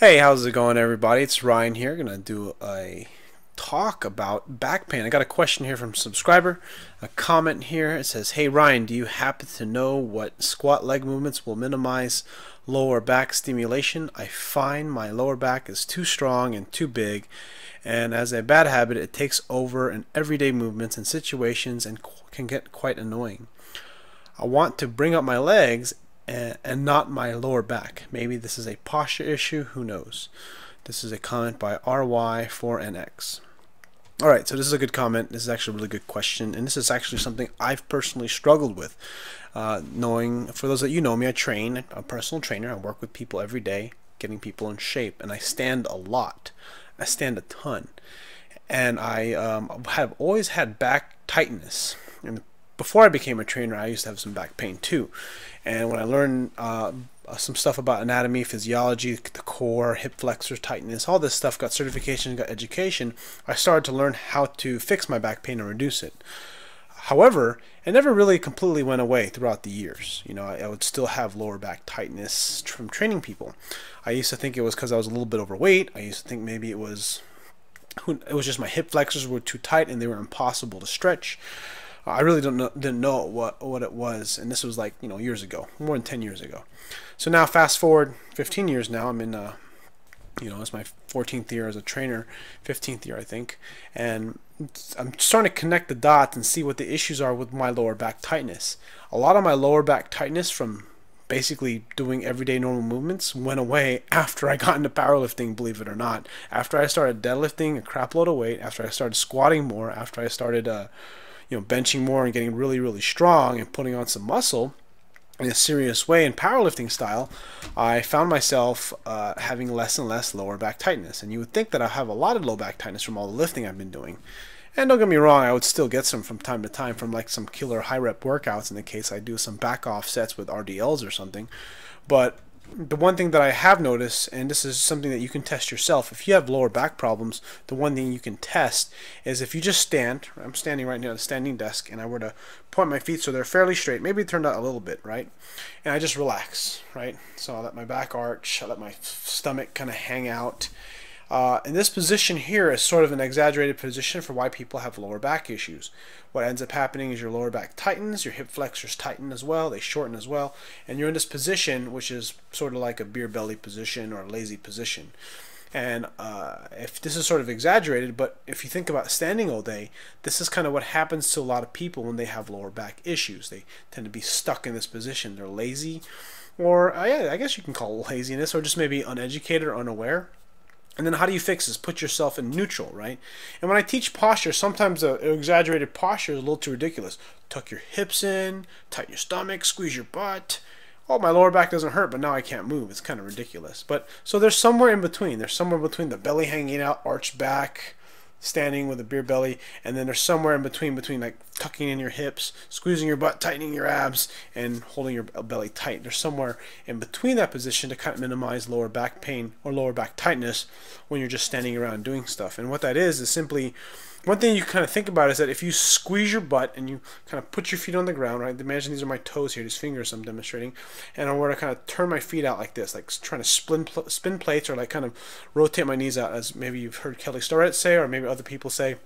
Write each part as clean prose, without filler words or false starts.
Hey, how's it going, everybody? It's Ryan here. Gonna do a talk about back pain. I got a question here from a subscriber, a comment here. It says, "Hey Ryan, do you happen to know what squat leg movements will minimize lower back stimulation? I find my lower back is too strong and too big, and as a bad habit, it takes over in everyday movements and situations and can get quite annoying. I want to bring up my legs and not my lower back. Maybe this is a posture issue, who knows?" This is a comment by RY4NX. Alright, so this is a good comment. This is actually a really good question, and this is actually something I've personally struggled with. Knowing, for those that you know me, I train, I'm a personal trainer. I work with people every day, getting people in shape, and I stand a lot. I stand a ton. And I have always had back tightness. And before I became a trainer, I used to have some back pain too. And when I learned some stuff about anatomy, physiology, the core, hip flexors, tightness, all this stuff, got certification, got education, I started to learn how to fix my back pain and reduce it. However, it never really completely went away throughout the years. You know, I would still have lower back tightness from training people. I used to think it was because I was a little bit overweight. I used to think maybe it was just my hip flexors were too tight and they were impossible to stretch. I really didn't know what it was, and this was like, you know, years ago, more than 10 years ago. So now fast forward 15 years now, I'm in you know, it's my 14th year as a trainer, 15th year I think, and I'm starting to connect the dots and see what the issues are with my lower back tightness. A lot of my lower back tightness from basically doing everyday normal movements went away after I got into powerlifting, believe it or not. After I started deadlifting a crap load of weight, after I started squatting more, after I started you know, benching more and getting really strong and putting on some muscle in a serious way in powerlifting style, I found myself having less and less lower back tightness. And you would think that I have a lot of low back tightness from all the lifting I've been doing. And don't get me wrong, I would still get some from time to time from like some killer high rep workouts in the case I do some back off sets with RDLs or something. But the one thing that I have noticed, and this is something that you can test yourself, if you have lower back problems, the one thing you can test is if you just stand. I'm standing right now at a standing desk, and I were to point my feet so they're fairly straight, maybe turned out a little bit, right? And I just relax, right? So I let my back arch, I let my stomach kind of hang out. And this position here is sort of an exaggerated position for why people have lower back issues. What ends up happening is your lower back tightens, your hip flexors tighten as well, they shorten as well, and you're in this position which is sort of like a beer belly position or a lazy position. And if this is sort of exaggerated, but if you think about standing all day, this is kind of what happens to a lot of people when they have lower back issues. They tend to be stuck in this position. They're lazy, or yeah, I guess you can call it laziness, or just maybe uneducated or unaware. And then how do you fix this? Put yourself in neutral, right? And when I teach posture, sometimes the exaggerated posture is a little too ridiculous. Tuck your hips in, tighten your stomach, squeeze your butt. Oh, my lower back doesn't hurt, but now I can't move. It's kind of ridiculous. But so there's somewhere in between. There's somewhere between the belly hanging out, arched back, standing with a beer belly, and then there's somewhere in between like tucking in your hips, squeezing your butt, tightening your abs, and holding your belly tight. There's somewhere in between that position to kind of minimize lower back pain or lower back tightness when you're just standing around doing stuff. And what that is simply, one thing you kind of think about is that if you squeeze your butt and you kind of put your feet on the ground, right? Imagine these are my toes here, these fingers I'm demonstrating, and I were to kind of turn my feet out like this, like trying to spin plates, or like kind of rotate my knees out, as maybe you've heard Kelly Starrett say, or maybe other people say.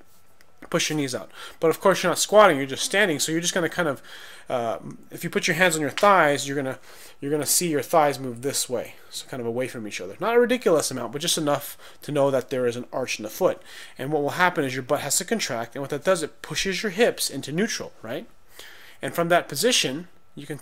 Push your knees out. But of course you're not squatting, you're just standing, so you're just going to kind of if you put your hands on your thighs, you're going to see your thighs move this way, so kind of away from each other. Not a ridiculous amount, but just enough to know that there is an arch in the foot. And what will happen is your butt has to contract, and what that does, it pushes your hips into neutral, right? And from that position, you can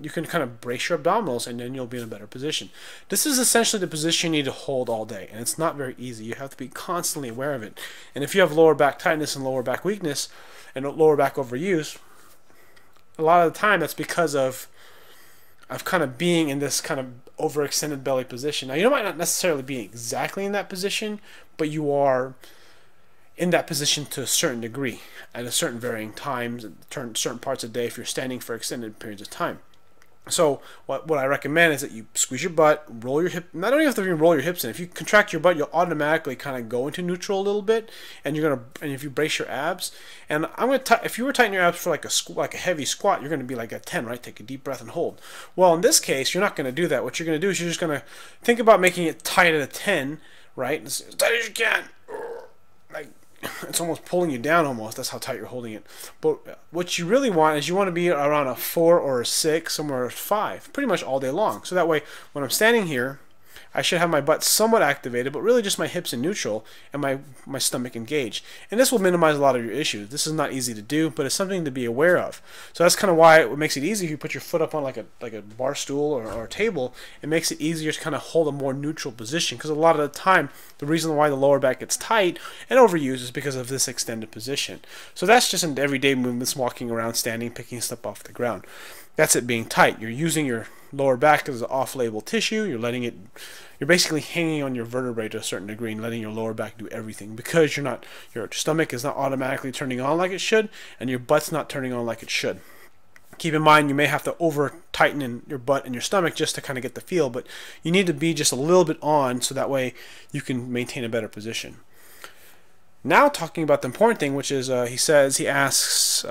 you can kind of brace your abdominals, and then you'll be in a better position. This is essentially the position you need to hold all day, and it's not very easy. You have to be constantly aware of it. And if you have lower back tightness and lower back weakness and lower back overuse, a lot of the time that's because of kind of being in this kind of overextended belly position. Now, you might not necessarily be exactly in that position, but you are in that position to a certain degree at a certain varying times, certain parts of the day if you're standing for extended periods of time. So what I recommend is that you squeeze your butt, roll your hip. Not only have to even roll your hips in. If you contract your butt, you'll automatically kind of go into neutral a little bit, and if you brace your abs, and if you were tightening your abs for like a heavy squat, you're gonna be like at 10, right? Take a deep breath and hold. Well, in this case, you're not gonna do that. What you're gonna do is you're just gonna think about making it tight at a 10, right? As tight as you can. Like, it's almost pulling you down almost. That's how tight you're holding it. But what you really want is you want to be around a 4 or a 6, somewhere at 5, pretty much all day long. So that way, when I'm standing here, I should have my butt somewhat activated, but really just my hips in neutral and my stomach engaged. And this will minimize a lot of your issues. This is not easy to do, but it's something to be aware of. So that's kind of why it makes it easy if you put your foot up on like a bar stool or a table. It makes it easier to kind of hold a more neutral position, because a lot of the time, the reason why the lower back gets tight and overused is because of this extended position. So that's just in everyday movements, walking around, standing, picking stuff off the ground. That's it being tight. You're using your lower back as an off-label tissue. You're basically hanging on your vertebrae to a certain degree and letting your lower back do everything, because your stomach is not automatically turning on like it should, and your butt's not turning on like it should. Keep in mind, you may have to over tighten in your butt and your stomach just to kind of get the feel, but you need to be just a little bit on, so that way you can maintain a better position. Now, talking about the important thing, which is he asks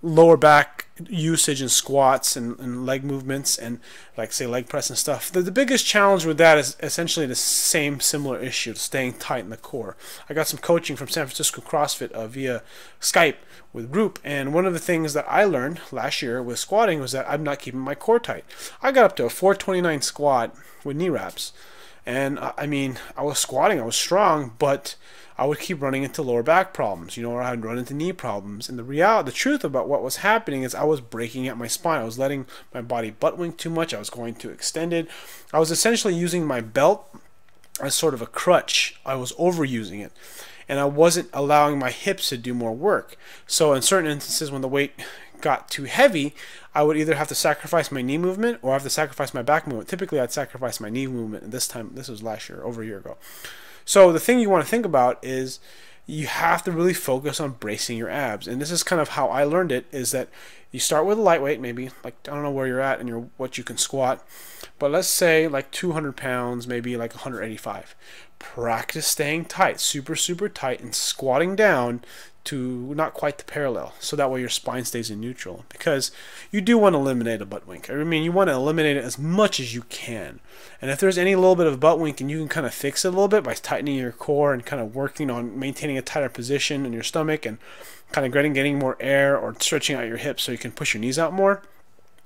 lower back usage in squats and leg movements, and like say leg press and stuff. The biggest challenge with that is essentially the similar issue, staying tight in the core. I got some coaching from San Francisco CrossFit via Skype with Roop, and one of the things that I learned last year with squatting was that I'm not keeping my core tight. I got up to a 429 squat with knee wraps, and I mean, I was squatting, I was strong, but I would keep running into lower back problems, or I'd run into knee problems. And the truth about what was happening is I was breaking at my spine. I was letting my body butt wink too much. I was going too extended. I was essentially using my belt as sort of a crutch. I was overusing it, and I wasn't allowing my hips to do more work. So in certain instances, when the weight got too heavy, I would either have to sacrifice my knee movement or have to sacrifice my back movement. Typically, I'd sacrifice my knee movement, and this was last year, over a year ago. So the thing you want to think about is you have to really focus on bracing your abs. And this is kind of how I learned it, is that you start with a lightweight, maybe, like, I don't know where you're at and what you can squat, but let's say like 200 pounds, maybe like 185. Practice staying tight, super, super tight, and squatting down to not quite the parallel, so that way your spine stays in neutral, because you do want to eliminate a butt wink. I mean, you want to eliminate it as much as you can, and if there's any little bit of butt wink, and you can kind of fix it a little bit by tightening your core and kind of working on maintaining a tighter position in your stomach and kind of getting more air, or stretching out your hips so you can push your knees out more,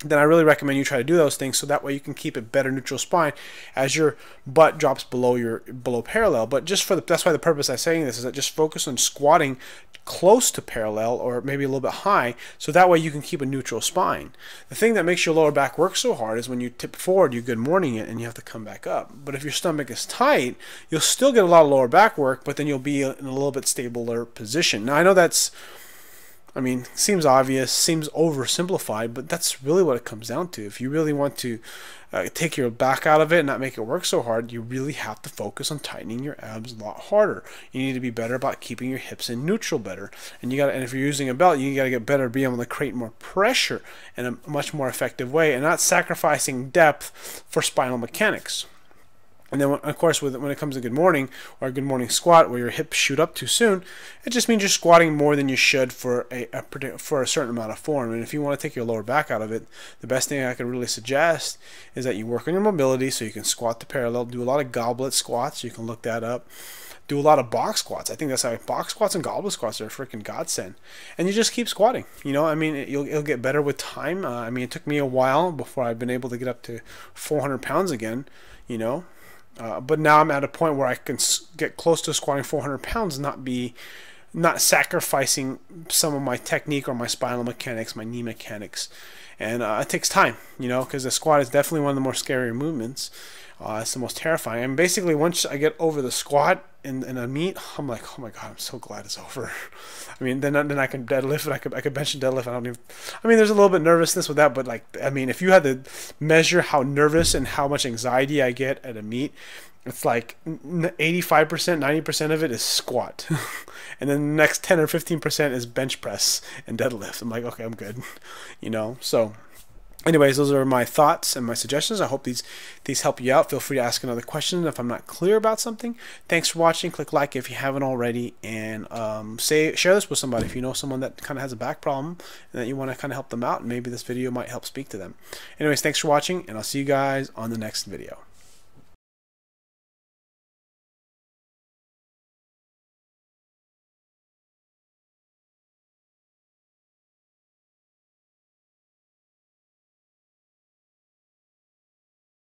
then I really recommend you try to do those things, so that way you can keep a better neutral spine as your butt drops below parallel. But that's why the purpose of saying this is that just focus on squatting close to parallel, or maybe a little bit high, so that way you can keep a neutral spine. The thing that makes your lower back work so hard is when you tip forward, you good morning it, and you have to come back up. But if your stomach is tight, you'll still get a lot of lower back work, but then you'll be in a little bit stabler position. Now, I know seems obvious, seems oversimplified, but that's really what it comes down to. If you really want to take your back out of it and not make it work so hard, you really have to focus on tightening your abs a lot harder. You need to be better about keeping your hips in neutral better. And if you're using a belt, you got to get better at being able to create more pressure in a much more effective way, and not sacrificing depth for spinal mechanics. And then, of course, when it comes to good morning or a good morning squat where your hips shoot up too soon, it just means you're squatting more than you should for a certain amount of form. And if you want to take your lower back out of it, the best thing I could really suggest is that you work on your mobility so you can squat to parallel. Do a lot of goblet squats. You can look that up. Do a lot of box squats. I think that's how box squats and goblet squats are a freaking godsend. And you just keep squatting. It'll get better with time. It took me a while before I've been able to get up to 400 pounds again, but now I'm at a point where I can get close to squatting 400 pounds, not sacrificing some of my technique or my spinal mechanics, my knee mechanics. And it takes time, because the squat is definitely one of the more scarier movements. It's the most terrifying. And basically, once I get over the squat in a meet, I'm like, oh my god, I'm so glad it's over. Then I can deadlift, and I could bench and deadlift. There's a little bit nervousness with that, but if you had to measure how nervous and how much anxiety I get at a meet, it's like 85%, 90% of it is squat. And then the next 10 or 15% is bench press and deadlift. I'm like, okay, I'm good. So Anyways, those are my thoughts and my suggestions. I hope these help you out. Feel free to ask another question if I'm not clear about something. Thanks for watching. Click like if you haven't already, and share this with somebody if you know someone that kind of has a back problem and that you want to kind of help them out, and maybe this video might help speak to them. Anyways, thanks for watching, and I'll see you guys on the next video.